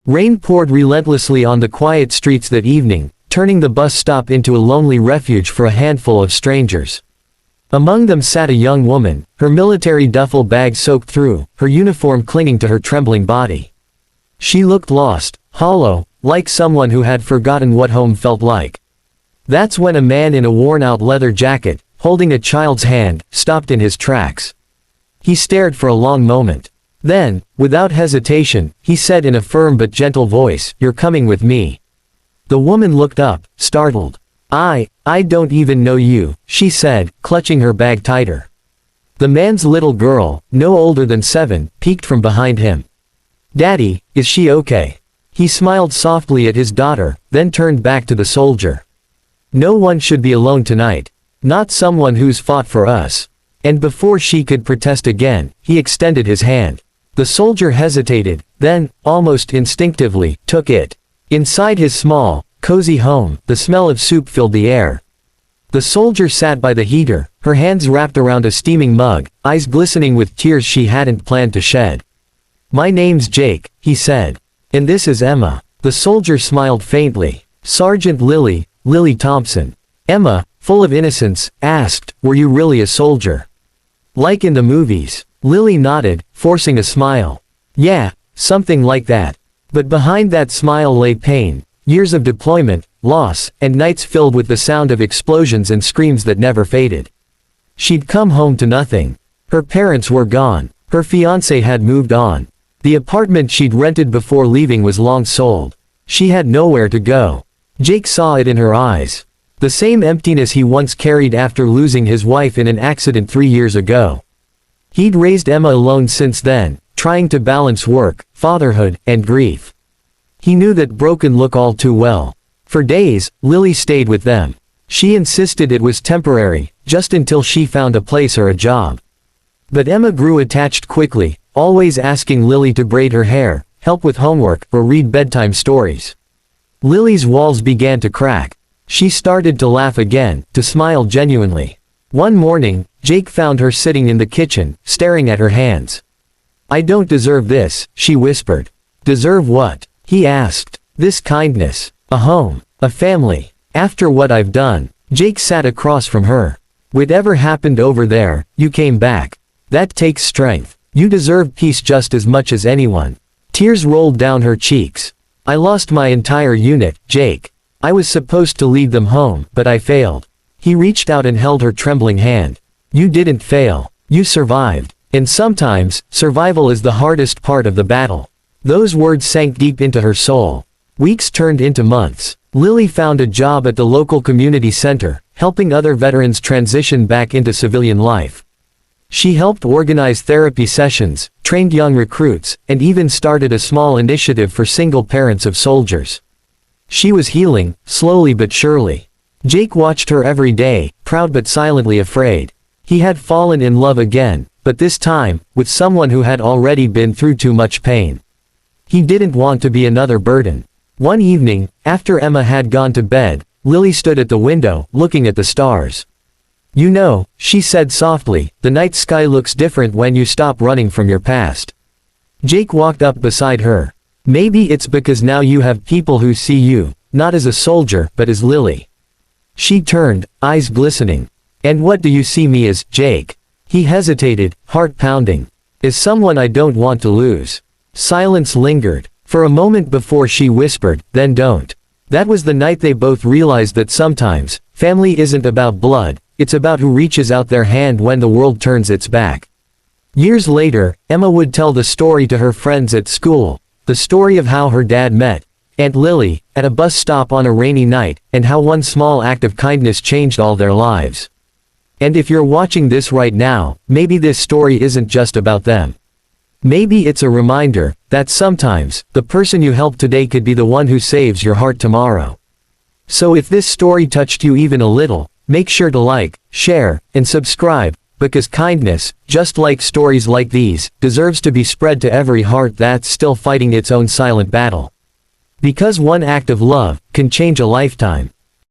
Rain poured relentlessly on the quiet streets that evening, turning the bus stop into a lonely refuge for a handful of strangers. Among them sat a young woman, her military duffel bag soaked through, her uniform clinging to her trembling body. She looked lost, hollow, like someone who had forgotten what home felt like. That's when a man in a worn-out leather jacket, holding a child's hand, stopped in his tracks. He stared for a long moment. Then, without hesitation, he said in a firm but gentle voice, "You're coming with me." The woman looked up, startled. I don't even know you," she said, clutching her bag tighter. The man's little girl, no older than 7, peeked from behind him. "Daddy, is she okay?" He smiled softly at his daughter, then turned back to the soldier. "No one should be alone tonight. Not someone who's fought for us." And before she could protest again, he extended his hand. The soldier hesitated, then, almost instinctively, took it. Inside his small, cozy home, the smell of soup filled the air. The soldier sat by the heater, her hands wrapped around a steaming mug, eyes glistening with tears she hadn't planned to shed. "My name's Jake," he said. "And this is Emma." The soldier smiled faintly. "Sergeant Lily Thompson." Emma, full of innocence, asked, "Were you really a soldier? Like in the movies?" Lily nodded, forcing a smile. "Yeah, something like that." But behind that smile lay pain. Years of deployment, loss, and nights filled with the sound of explosions and screams that never faded. She'd come home to nothing. Her parents were gone. Her fiancé had moved on. The apartment she'd rented before leaving was long sold. She had nowhere to go. Jake saw it in her eyes. The same emptiness he once carried after losing his wife in an accident 3 years ago. He'd raised Emma alone since then, trying to balance work, fatherhood, and grief. He knew that broken look all too well. For days, Lily stayed with them. She insisted it was temporary, just until she found a place or a job. But Emma grew attached quickly, always asking Lily to braid her hair, help with homework, or read bedtime stories. Lily's walls began to crack. She started to laugh again, to smile genuinely. One morning, Jake found her sitting in the kitchen, staring at her hands. "I don't deserve this," she whispered. "Deserve what?" he asked. "This kindness. A home. A family. After what I've done." Jake sat across from her. "Whatever happened over there, you came back. That takes strength. You deserve peace just as much as anyone." Tears rolled down her cheeks. "I lost my entire unit, Jake. I was supposed to lead them home, but I failed." He reached out and held her trembling hand. "You didn't fail. You survived. And sometimes, survival is the hardest part of the battle." Those words sank deep into her soul. Weeks turned into months. Lily found a job at the local community center, helping other veterans transition back into civilian life. She helped organize therapy sessions, trained young recruits, and even started a small initiative for single parents of soldiers. She was healing, slowly but surely. Jake watched her every day, proud but silently afraid. He had fallen in love again, but this time, with someone who had already been through too much pain. He didn't want to be another burden. One evening, after Emma had gone to bed, Lily stood at the window, looking at the stars. "You know," she said softly, "the night sky looks different when you stop running from your past." Jake walked up beside her. "Maybe it's because now you have people who see you, not as a soldier, but as Lily." She turned, eyes glistening. "And what do you see me as, Jake?" He hesitated, heart pounding. "As someone I don't want to lose." Silence lingered. For a moment before she whispered, "Then don't." That was the night they both realized that sometimes, family isn't about blood, it's about who reaches out their hand when the world turns its back. Years later, Emma would tell the story to her friends at school, the story of how her dad met Aunt Lily at a bus stop on a rainy night, and how one small act of kindness changed all their lives. And if you're watching this right now, maybe this story isn't just about them. Maybe it's a reminder that sometimes, the person you help today could be the one who saves your heart tomorrow. So if this story touched you even a little, make sure to like, share, and subscribe, because kindness, just like stories like these, deserves to be spread to every heart that's still fighting its own silent battle. Because one act of love can change a lifetime.